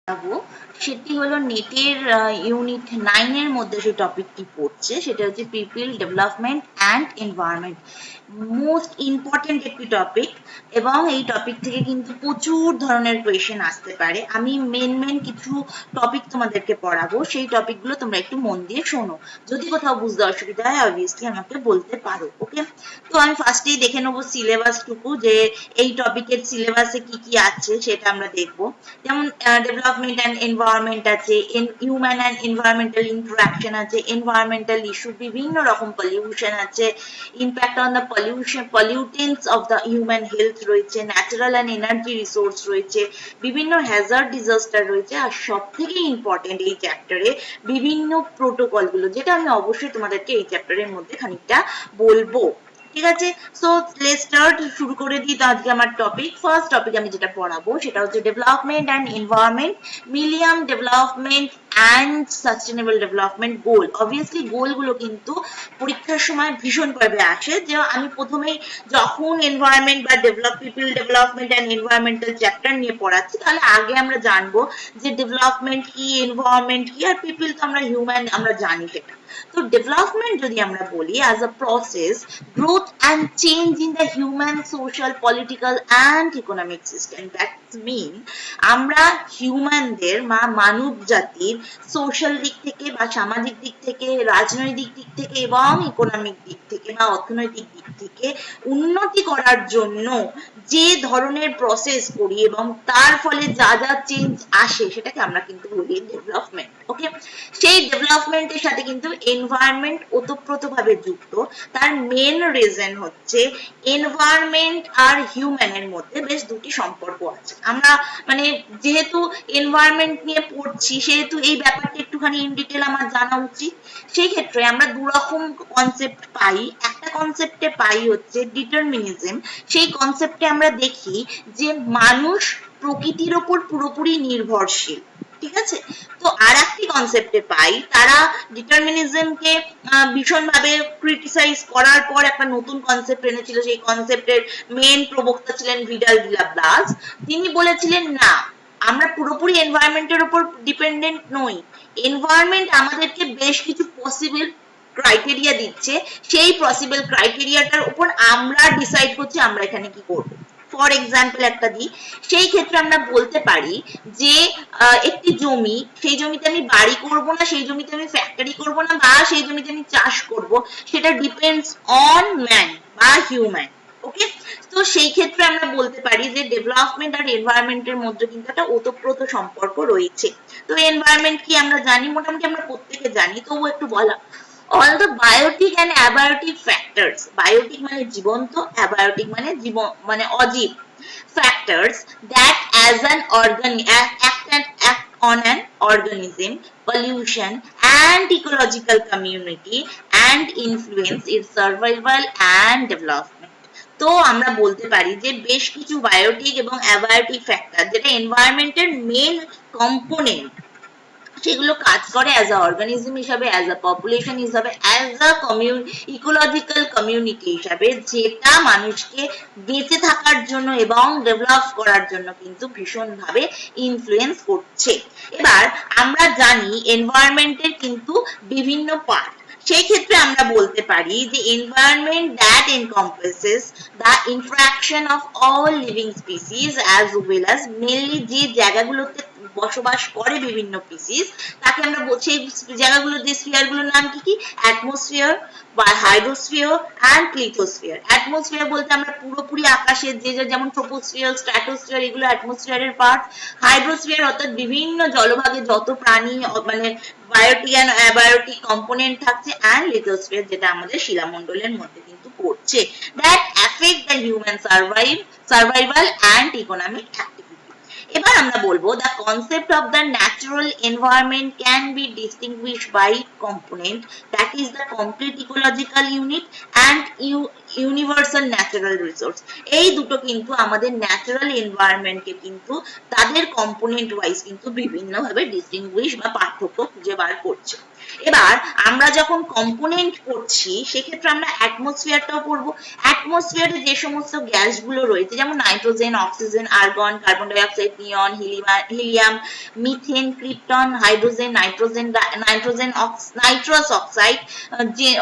পড়াবো সেটি হলো নেটের ইউনিট 9 এর মধ্যে যে টপিকটি পড়ছে সেটা হচ্ছে people development and environment. Most important একটি টপিক এবং এই টপিক থেকে কিন্তু প্রচুর ধরনের কোয়েশ্চেন আসতে পারে। আমি মেন কিছু টপিক তোমাদেরকে পড়াবো, সেই টপিকগুলো তোমরা একটু মন দিয়ে শোনো। যদি কোথাও বুঝতে অসুবিধা হয় অবভিয়াসলি আমাকে বলতে পারো। ওকে, তো আমি ফার্স্টেই দেখে নেবো সিলেবাসটুকু, যে এই টপিকের সিলেবাসে কি কি আছে সেটা আমরা দেখবো। যেমন ডেভেলপমেন্ট অ্যান্ড এনভায়রনমেন্ট আছে, হিউম্যান অ্যান্ড এনভায়রনমেন্টাল ইন্টারাকশন আছে, এনভায়রনমেন্টাল ইস্যু, বিভিন্ন রকম পলিউশন আছে, impact on the pollutants of the human health রয়েছে, ন্যাচারাল অ্যান্ড এনার্জি রিসোর্স রয়েছে, বিভিন্ন হ্যাজার্ড ডিজাস্টার রয়েছে, আর সব থেকে ইম্পর্টেন্ট এই চ্যাপ্টারে বিভিন্ন প্রোটোকল গুলো, যেটা আমি অবশ্যই তোমাদেরকে এই চ্যাপ্টারের মধ্যে খানিকটা বলবো। ঠিক আছে, সো লেটস স্টার্ট। শুরু করে দিই তো আজকে আমার টপিক। ফার্স্ট টপিক আমি যেটা পড়াবো সেটা হচ্ছে development and environment, millennium development and sustainable development goal. Obviously গোলগুলো কিন্তু পরীক্ষার সময় ভীষণভাবে আসে, যে আমি প্রথমেই যখন এনভায়রনমেন্ট বা people development and environmental chapter নিয়ে পড়াচ্ছি, তাহলে আগে আমরা জানবো যে ডেভেলপমেন্ট কি, এনভায়রনমেন্ট কি, আর পিপল তো আমরা হিউম্যান, আমরা জানি সেটা। তো ডেভেলপমেন্ট যদি আমরা বলি as a process, growth and change in the human, social, political and economic system. That mean আমরা হিউম্যানদের বা মানব জাতির সোশ্যাল দিক থেকে বা সামাজিক দিক থেকে, রাজনৈতিক দিক থেকে এবং ইকোনমিক দিক থেকে বা অর্থনৈতিক দিক থেকে উন্নতি করার জন্য যে ধরনের প্রসেস করি এবং তার ফলে যা যা চেঞ্জ আসে সেটাকে আমরা কিন্তু বলি ডেভেলপমেন্ট। ওকে, সেই ডেভেলপমেন্টের সাথে কিন্তু এনভায়রনমেন্ট ওতপ্রোতভাবে যুক্ত। তার মেন রিজন হচ্ছে এনভায়রনমেন্ট আর হিউম্যানের মধ্যে বেশ দুটি সম্পর্ক আছে। আমরা মানে যেহেতু এনভায়রনমেন্ট নিয়ে পড়ছি, সেহেতু এই ব্যাপারটা একটুখানি ইন ডিটেল আমার জানা উচিত। সেই ক্ষেত্রে আমরা দুরকম কনসেপ্ট পাই। একটা কনসেপ্টে পাই হচ্ছে ডিটারমিনিজম। সেই কনসেপ্টে আমরা দেখি যে মানুষ প্রকৃতির ওপর পুরোপুরি নির্ভরশীল। ঠিক আছে, তো আর একটি কনসেপ্টে পাই, তারা ডিটারমিনিজমকে ভীষণভাবে ক্রিটিসাইজ করার পর একটা নতুন কনসেপ্ট এনেছিল। সেই কনসেপ্টের মেন প্রবক্তা ছিলেন ভিডাল ব্লাস। তিনি বলেছিলেন না, আমরা পুরোপুরি এনভায়রনমেন্টের উপর ডিপেন্ডেন্ট নই, এনভায়রনমেন্ট আমাদেরকে বেশ কিছু পসিবল ক্রাইটেরিয়া দিচ্ছে, সেই পসিবল ক্রাইটেরিয়াটার উপর আমরা ডিসাইড করছি আমরা এখানে কি করব। ফর এক্সাম্পল একটা দিই, সেই ক্ষেত্রে আমরা বলতে পারি যে একটি জমি, সেই জমিতে আমি বাড়ি করব না, সেই জমিতে আমি ফ্যাক্টরি করব না, বা সেই জমিতে আমি চাষ করব, সেটা ডিপেন্ডস অন ম্যান বা হিউম্যান। ওকে, তো সেই ক্ষেত্রে আমরা বলতে পারি যে ডেভেলপমেন্ট আর এনভায়রনমেন্টের মধ্যে কিন্তু একটা ওতপ্রোত সম্পর্ক রয়েছে। তো এনভায়রনমেন্ট কি আমরা জানি, মোটামুটি আমরা প্রত্যেকে জানি, তবু একটু বলা। all the biotic and abiotic factors, biotic মানে জীবন্ত, abiotic মানে মানে অজীব, factors that as an act on an organism, pollution and ecological community and influence its survival and development. তো আমরা বলতে পারি যে বেশ কিছু বায়োটিক এবং অ্যাবায়োটিক ফ্যাক্টর, যেটা এনভায়রনমেন্টের মেন কম্পোনেন্ট, সেগুলো কাজ করে অ্যাজ আ অর্গানিজম হিসাবে, অ্যাজ আ পপুলেশন হিসাবে, অ্যাজ আ ইকোলজিক্যাল কমিউনিটি হিসাবে, যেটা মানুষকে বেঁচে থাকার জন্য এবং ডেভেলপ করার জন্য কিন্তু ভীষণভাবে ইনফ্লুয়েন্স করছে। এবার আমরা জানি এনভায়রনমেন্টের কিন্তু বিভিন্ন পার্ট। সেই ক্ষেত্রে আমরা বলতে পারি যে environment that encompasses the interaction of all living species as well as mainly যে জায়গাগুলোতে বসবাস করে বিভিন্ন স্পিসিস, তাকে আমরা বলছি, এই জায়গাগুলো যে স্ফিয়ারগুলোর নাম কি কি, অ্যাটমসফিয়ার বা হাইড্রোস্ফিয়ার অ্যান্ড লিথোস্ফিয়ার। অ্যাটমসফিয়ার বলতে আমরা পুরোপুরি আকাশের যে যেমন ট্রোপোস্ফিয়ার, স্ট্র্যাটোস্ফিয়ার, এগুলো অ্যাটমসফিয়ারের পার্ট। হাইড্রোস্ফিয়ার অর্থাৎ বিভিন্ন জলভাগে যত প্রাণী মানে বায়োটিক অ্যান্ড অ্যাবায়োটিক কম্পোনেন্ট থাকছে, অ্যান্ড লিথোস্ফিয়ার যেটা আমাদের শিলামণ্ডলের মধ্যে কিন্তু পড়ছে, that affect the human survival and economic activity. এবার আমরা বলবো the concept of the natural environment can be distinguished by component, that is the complete ecological unit and universal natural resource. এই দুটো কিন্তু আমাদের ন্যাচারাল এনভায়রনমেন্টকে কিন্তু তাদের কম্পোনেন্ট ওয়াইজ কিন্তু বিভিন্নভাবে ডিস্টিংগুইশ বা পার্থক্য খুঁজে বার করছে। এবার আমরা যখন কম্পোনেন্ট পড়ছি সেক্ষেত্রে আমরা অ্যাটমসফিয়ারটাও পড়বো। অ্যাটমসফিয়ারে যে সমস্ত গ্যাসগুলো রয়েছে যেমন nitrogen, oxygen, argon, carbon dioxide, neon, helium, methane, krypton, hydrogen, nitrous oxide,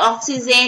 oxygen,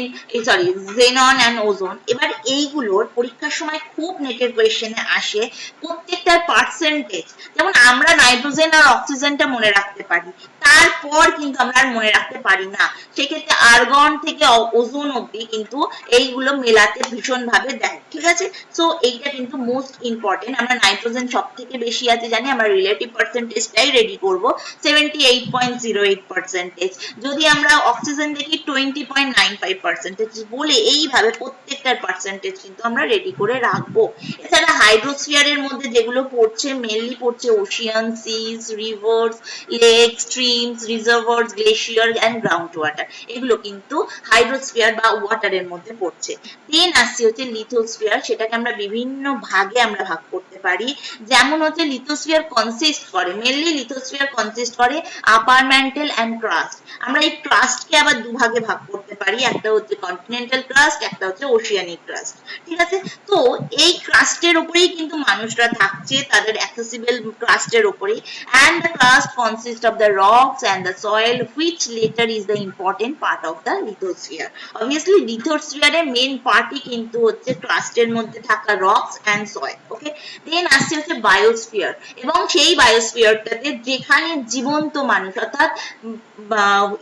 xenon and ozone. এবার এইগুলোর পরীক্ষার সময় খুব নেটের কোয়েশ্চেনে আসে প্রত্যেকটার পার্সেন্টেজ। যেমন আমরা নাইট্রোজেন আর অক্সিজেনটা মনে রাখতে পারি, তারপর কিন্তু আমরা আর মনে রাখতে পারি না। সেক্ষেত্রে আর্গন থেকে ওজোন অব্দি কিন্তু এইগুলো মেলাতে ভীষণ ভাবে দেয়, ঠিক আছে। সো এইটা কিন্তু মোস্ট ইম্পর্টেন্ট। আমরা নাইট্রোজেন সব থেকে বেশি আছে জানি, আমরা রিলেটিভ পার্সেন্টেজটাই রেডি করব 78.08%। যদি আমরা অক্সিজেন দেখি 20.95% বলে এইভাবে প্রত্যেকটার পার্সেন্টেজ কিন্তু আমরা রেডি করে রাখবো। এছাড়া হাইড্রোস্ফিয়ারের মধ্যে যেগুলো পড়ছে মেনলি পড়ছে ocean, seas, rivers, lake, streams, reservoirs, glacier and ground water, এগুলো কিন্তু হাইড্রোস্ফিয়ার বা ওয়াটারের মধ্যে পড়ছে। দেন আসছে হচ্ছে লিথোস্ফিয়ার, সেটাকে আমরা বিভিন্ন ভাগে আমরা ভাগ করতে পারি। যেমন হচ্ছে লিথোস্ফিয়ার কনসিস্ট করে, মেনলি লিথোস্ফিয়ার কনসিস্ট করে আপার ম্যান্টেল এন্ড ক্রাস্ট। আমরা এই ক্রাস্টকে আবার দুভাগে ভাগ করতে পারি, একটা হচ্ছে কন্টিনেন্টাল ক্রাস্ট, একটা হচ্ছে ওশিয়ানিক ক্রাস্ট, ঠিক আছে। তো এই ক্রাস্টের উপরেই কিন্তু মানুষরা থাকছে, তাদের অ্যাক্সেসিবল ক্রাস্টের উপরেই। and the crust consists of the rocks and the soil, which later is the important part of the lithosphere. Obviously lithosphere এর মেইন পার্টই কিন্তু হচ্ছে ক্রাস্টের মধ্যে থাকা রকস এন্ড সয়েল, ওকে। দেন আসছে হচ্ছে বায়োস্ফিয়ার, এবং সেই বায়োস্ফিয়ারটাতে যেখানে জীবন্ত মানুষ অর্থাৎ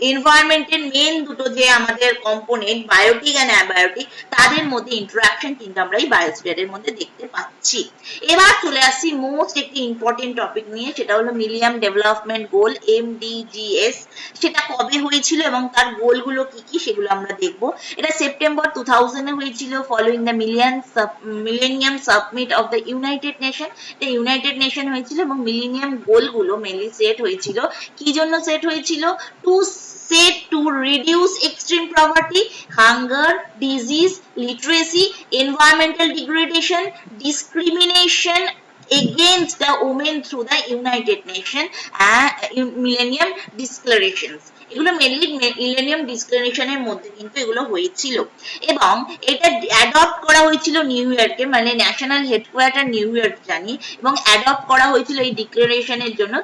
এনভায়রনমেন্টের মেইন দুটো যে আমাদের কম্পোনেন্ট বায়োটিক এন্ড অ্যাবায়োটিক, তাদের মধ্যে ইন্টারঅ্যাকশন কিন্তু আমরা এই বায়োস্ফিয়ারের মধ্যে দেখতে পাচ্ছি। এবার চলে আসছি মোস্ট একটি ইম্পর্টেন্ট টপিক নিয়ে, সেটা হলো মিলেনিয়াম ডেভেলপমেন্ট গোল, MDGs। সেটা কবে হয়েছিল এবং তার গোলগুলো কি কি সেগুলো আমরা দেখব। এটা সেপ্টেম্বর 2000 এ হয়েছিল, following the millennium submit of the United nation. এটা ইউনাইটেড নেশন হয়েছিল এবং মিলেনিয়াম গোলগুলো মেনলি সেট হয়েছিল কি জন্য সেট হয়েছিল? to reduce extreme poverty, hunger, disease, literacy, environmental degradation, discrimination against the women through the United Nations Millennium Declarations। এগুলো mainly millennium ডিক্লারেশনের মধ্যে কিন্তু এগুলো হয়েছিল, এবং এটা অ্যাডপ্ট করা হয়েছিল নিউ ইয়র্কে, মানে ন্যাশনাল হেডকোয়ার্টার নিউ ইয়র্ক জানি, এবং অ্যাডপ্ট করা হয়েছিল এই ডিক্লারেশনের জন্য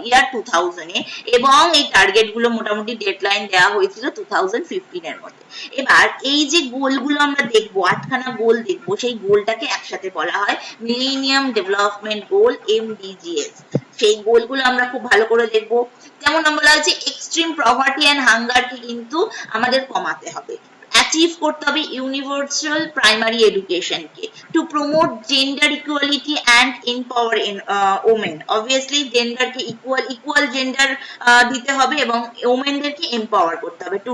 ইয়ার 2000 এ, এবং এই টার্গেট গুলো মোটামুটি ডেডলাইন দেওয়া হয়েছিল 2015 এর মধ্যে। এবার এই যে গোলগুলো আমরা দেখবো, 8খানা গোল দেখবো, সেই গোলটাকে একসাথে বলা হয় মিলেনিয়াম ডেভেলপমেন্ট গোল, MDGs। সেই গোলগুলো আমরা খুব ভালো করে দেখবো। যেমন আমরা বলা হচ্ছে এক্সট্রিম পভার্টি এন্ড হাঙ্গারকে কিন্তু আমাদের কমাতে হবে, অ্যাচিভ করতে হবে ইউনিভার্সাল প্রাইমারি এডুকেশনকে, to promote gender equality and empower women. Obviously জেন্ডারকে ইকুয়াল জেন্ডার দিতে হবে এবং ওমেনদেরকে এম্পাওয়ার করতে হবে, to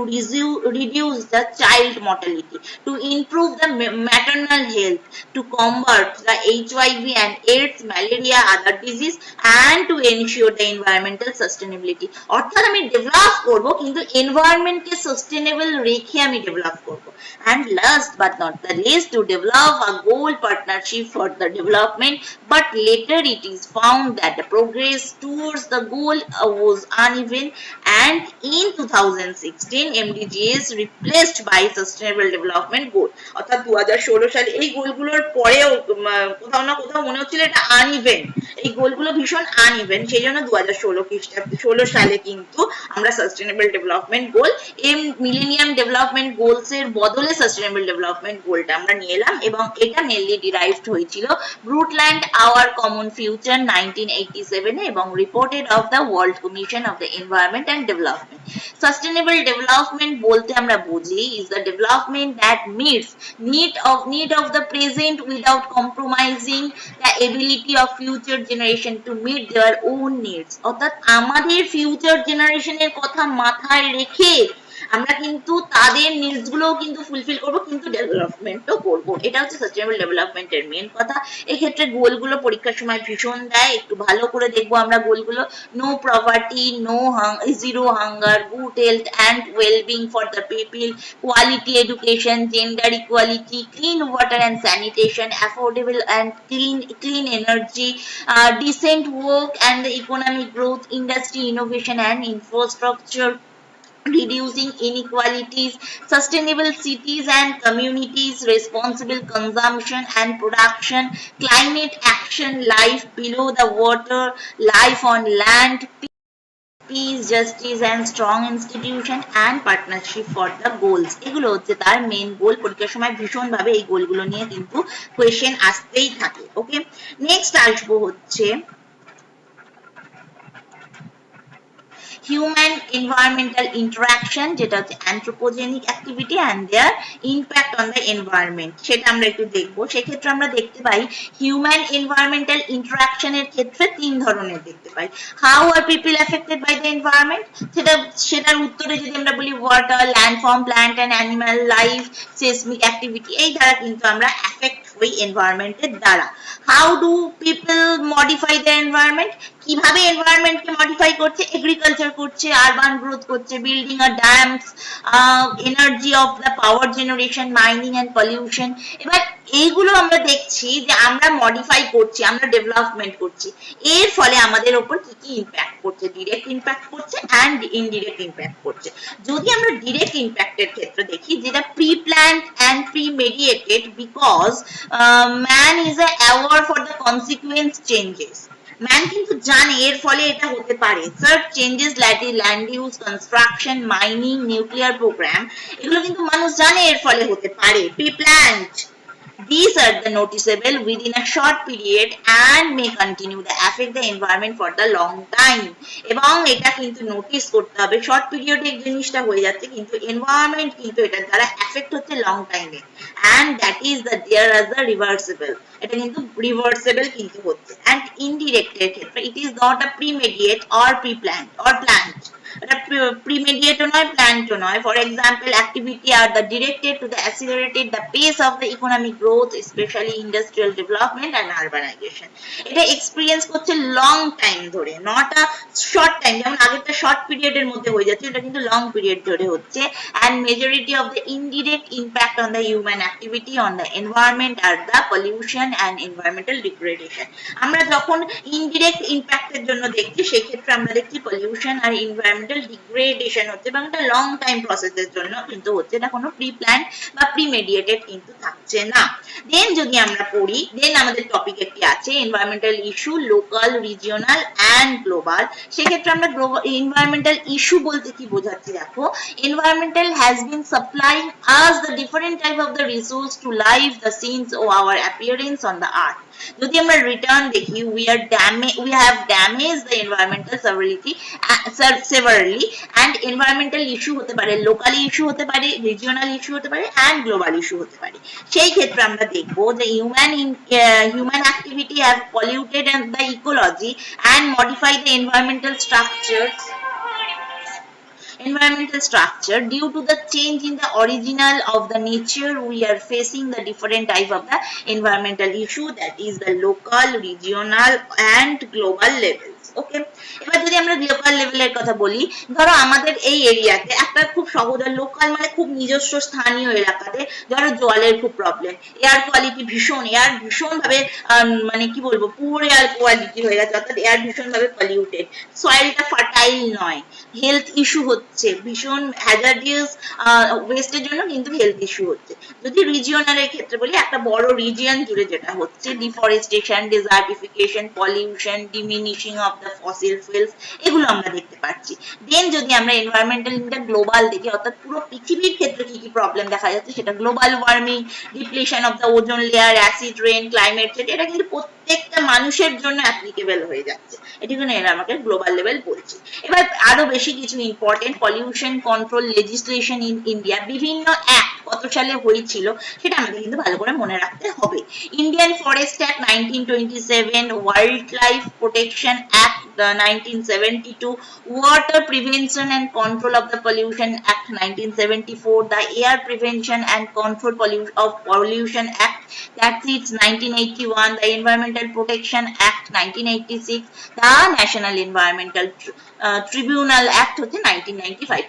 reduce the child mortality, to improve the maternal health, to combat the HIV and AIDS, malaria, other disease, and to ensure the environmental sustainability. অর্থাৎ আমি develop করবো কিন্তু এনভায়রনমেন্টকে সাস্টেনেবল রেখে আমি ডেভেলপ করবো। And last but not the least, to develop a goal partnership for the development, but later it is found that the progress towards the goal was uneven, and in 2016 MDGs replaced by sustainable development goal। অর্থাৎ 2016 সালে এই গোলগুলোর পরেও কোথাও না কোথাও মনে হচ্ছিল এটা আনইভেন, এই গোলগুলো ভীষণ আনইভেন, সেই জন্য 2016 সালে কিন্তু আমরা সাস্টেনেবল ডেভেলপমেন্ট গোল মিলেনিয়াম ডেভেলপমেন্ট গোলস এর বদলে সাস্টেনেবল ডেভেলপমেন্ট গোলটা আমরা নিয়ে এলাম, এবং এটা মেনলি ডিরাইভড হয়েছিল ব্রুটল্যান্ড আওয়ার কমন ফিউচার 1987 এ, এবং reported of the world commission of the environment and development. Sustainable development বলতে আমরা বুঝি is the development that meets need of the present without compromising the ability of future generation to meet their own needs। অর্থাৎ আমাদের future জেনারেশনের কথা মাথায় রেখে আমরা কিন্তু তাদের নিডস গুলোও কিন্তু ফুলফিল করবো, কিন্তু ডেভেলপমেন্টও করবো। এটা হচ্ছে সাস্টেনেবল ডেভেলপমেন্টের মেন কথা। এক্ষেত্রে গোলগুলো পরীক্ষার সময় ভীষণ দেয়, একটু ভালো করে দেখবো আমরা গোলগুলো। No poverty, no zero hunger, good health and wellbeing for the people, quality education, gender equality, clean water and sanitation, affordable and clean energy, decent work and the economic growth, industry innovation and infrastructure, reducing inequalities, sustainable cities and communities, responsible consumption and production, climate action, life below the water, life on land, peace, justice and strong institution and partnership for the goals। এগুলো হচ্ছে তার main গোল। পরীক্ষার সময় ভীষণ ভাবে এই গোলগুলো নিয়ে কিন্তু কোয়েশ্চেন আসতেই থাকে। ওকে, নেক্সট আসবো হচ্ছে human environmental interaction, যেটা হচ্ছে anthropogenic activity and their impact on the environment, সেটা আমরা একটু দেখবো। সেক্ষেত্রে আমরা দেখতে পাই human environmental interaction এর ক্ষেত্রে তিন ধরনের দেখতে পাই। how are people affected by the environment, সেটার উত্তরে যদি আমরা বলি water, landform, plant and animal life, seismic activity, এই দ্বারা কিন্তু আমরা affect হই environment এর দ্বারা। how do people modify the environment, কিভাবে environment কে modify করছে, agriculture করছে, urban growth করছে, building a dams, energy of the power generation, mining and pollution। এবার এইগুলো আমরা দেখছি যে আমরা modify করছি, আমরা development করছি, এর ফলে আমাদের উপর কি কি impact করছে, direct impact করছে and indirect impact করছে। যদি আমরা direct impact এর ক্ষেত্রে দেখি, যেটা pre-planned and premeditated, because man is aware for the consequence changes, man কিন্তু জানে এর ফলে এটা হতে পারে। সার্চ changes like land use, construction, mining, nuclear programme, এগুলো কিন্তু মানুষ জানে এর ফলে হতে পারে, preplanned. These are the noticeable within a short period and may continue to affect the environment for the long time। এবং এটা কিন্তু নোটিস করতে হবে, শর্ট পিরিয়ডে জিনিসটা হয়ে যাচ্ছে কিন্তু এনভায়রনমেন্ট কিন্তু এটার দ্বারা এফেক্ট হচ্ছে লং টাইমে, and that is the there as the reversible, এটা কিন্তু রিভার্সিবল কিন্তু হচ্ছে। and indirect এর ক্ষেত্রে it is not a premediate or pre-planned or planned, এটা premediate নয়, planned নয়। for example, activity are the directed to the accelerated the pace of the economic growth, especially industrial development and urbanization। এটা experience করছে long time ধরে, not a short time, যেমন আগেরটা short পিরিয়ডের মধ্যে হয়ে যাচ্ছে, এটা কিন্তু লং পিরিয়ড ধরে হচ্ছে। and majority of the indirect impact on the human activity on the environment are the pollution and environmental degradation। আমরা যখন ইনডিরেক্ট ইম্প্যাক্ট এর জন্য দেখছি, সেক্ষেত্রে আমরা দেখছি পলিউশন আর environmental degradation হচ্ছে, এবং এটা লং টাইম প্রসেসের জন্য কিন্তু হচ্ছে, এটা কোনো প্রি প্ল্যান বা প্রিমেডিয়েটেড কিন্তু থাকছে না। দেন যদি আমরা পড়ি, দেন আমাদের টপিক একটি আছে environmental issue, local, regional and global. সেক্ষেত্রে আমরা এনভায়রনমেন্টাল ইস্যু বলতে কি বোঝাচ্ছি, দেখো environmental has been supplying us the different type of the resource to life the scenes of our appearance on the earth। যদি আমরা রিটার্ন দেখি, we have damaged the environmental severely and environmental issue হতে পারে, local issue হতে পারে, regional issue হতে পারে and global issue হতে পারে। সেই ক্ষেত্রে আমরা দেখবো যে human activity have polluted the ecology and modified the environmental structure due to the change in the original of the nature. We are facing the different type of the environmental issue, that is the local, regional and global levels। ওকে, এবার যদি আমরা local লেভেলের কথা বলি, ধরো আমাদের এই এরিয়াতে একটা খুব সহজ, লোকাল মানে খুব নিজস্ব স্থানীয় এলাকাতে ধরো জলের খুব প্রবলেম, এয়ার কোয়ালিটি ভীষণ ভাবে মানে কি বলবো, পুয়ার এয়ার কোয়ালিটি হয়ে গেছে, অর্থাৎ এয়ার ভীষণ ভাবে পলিউটেড, সয়েলটা ফার্টাইল নয়, হেলথ ইস্যু হচ্ছে, ভীষণ হ্যাজার্ডিয়াস ওয়েস্টের জন্য কিন্তু হেলথ ইস্যু হচ্ছে। যদি রিজিওনালের ক্ষেত্রে বলি, একটা বড় রিজিয়ন জুড়ে যেটা হচ্ছে, deforestation, ডেজার্টিফিকেশন, pollution, diminishing of the fossil fuels, এগুলো আমরা দেখতে পাচ্ছি। দেন যদি আমরা এনভায়রনমেন্টাল ইনটা গ্লোবাল দেখি, অর্থাৎ পুরো পৃথিবীর ক্ষেত্রে কি কি প্রবলেম দেখা যাচ্ছে, সেটা global warming, depletion of the ozone layer, acid rain, climate change, এটা কিন্তু প্রত্যেকটা মানুষের জন্য অ্যাপ্লিকেবল হয়ে যাচ্ছে। এটুকুনি এরা আমাকে গ্লোবাল লেভেল বলছে। এবার আরো বেশি কিছু important pollution control legislation in India, বিভিন্ন অ্যাক্ট কত সালে হয়েছিল সেটা আমাদের কিন্তু ভালো করে মনে রাখতে হবে। Indian forest act 1927, wild life protection act 1972, water prevention and control of the pollution act 1974, the air prevention and control of pollution act, that's it 1981, the environmental protection act 1986, the national environmental tribunal act হচ্ছে 1995।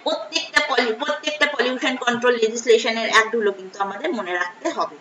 প্রত্যেকটা pollution control লেজিসলেশনের act গুলো কিন্তু আমাদের মনে রাখতে হবে।